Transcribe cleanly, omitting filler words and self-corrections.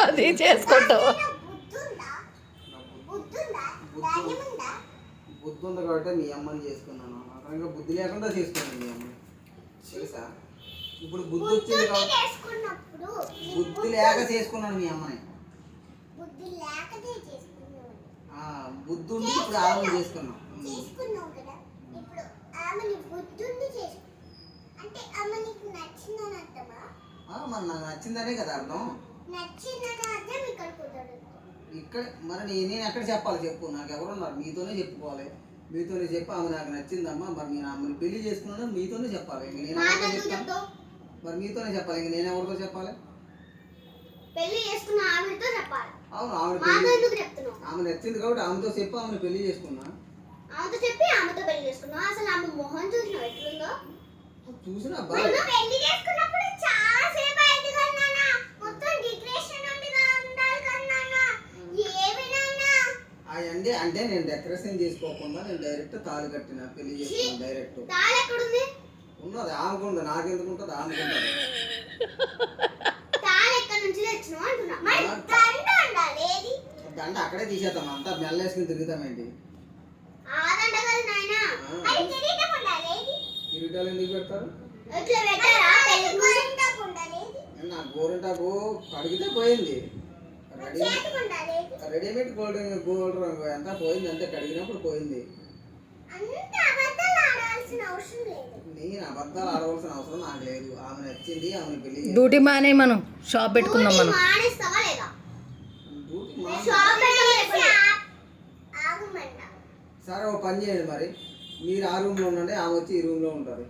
అది చేసుకుంటావు. బుద్ధి ఉంది కాబట్టి మీ అమ్మని చేసుకున్నాను. అతనిగా బుద్ధి లేకుండా చేసుకున్నాను మీ అమ్మని, తెలుసా? ఇప్పుడు బుద్ధి వచ్చింది కాబట్టి బుద్ధి లేక చేసుకున్నాను మీ అమ్మని. బుద్ధి ఉండి ఇప్పుడు ఆమెను చేసుకున్నాం. మరి నాకు నచ్చిందనే కదా అర్థం. ఇక్కడ మరి నేను ఎక్కడ చెప్పాలి చెప్పు? నాకు ఎవరున్నారు? మీతోనే చెప్పుకోవాలి. మీతోనే చెప్పి ఆమె నాకు నచ్చిందమ్మా, మరి నేను ఆమెను పెళ్లి చేసుకున్నాను మీతోనే చెప్పాలి. ఇంక నేను ఎవరితో చెప్తాను? మరి మీతోనే చెప్పాలి. ఇంక నేను ఎవరితో చెప్పాలి? అవును, ఆమె నచ్చింది కాబట్టి ఆమెతో చెప్పి ఆమెను పెళ్లి చేసుకున్నా. చూసినా అవన్నీ అంటే నేను డెకరేషన్ చేసుకోకుండా నేను డైరెక్ట్ తాళి కట్టిన, పెళ్లి చేసుకున్నా డైరెక్ట్. ఉన్నది ఆమెకుంది, నాకెందుకు ఉంటుంది? ఆమెకుంటుంది. దండ అక్కడే తీసేద్దాం, అంతా మెల్లేసుకుని తిరుగుతామేంటి? కిరీటాలు ఎందుకు పెడతారు? నా గోరింటాకు కడిగితే పోయింది. రెడీమేడ్ గోల్డ్ రంగు ఎంత పోయింది, అంతే కడిగినప్పుడు పోయింది. నేను అబద్ధాలు ఆడవలసిన అవసరం నాకు లేదు. ఆమె నచ్చింది, ఆమె పెళ్లి. డ్యూటీ మానే మనం షాప్ పెట్టుకుందాం. మనం సరే, ఓ పని చేయండి, మరి మీరు ఆ రూమ్లో ఉండండి, ఆమె వచ్చి ఈ రూమ్లో ఉంటుంది.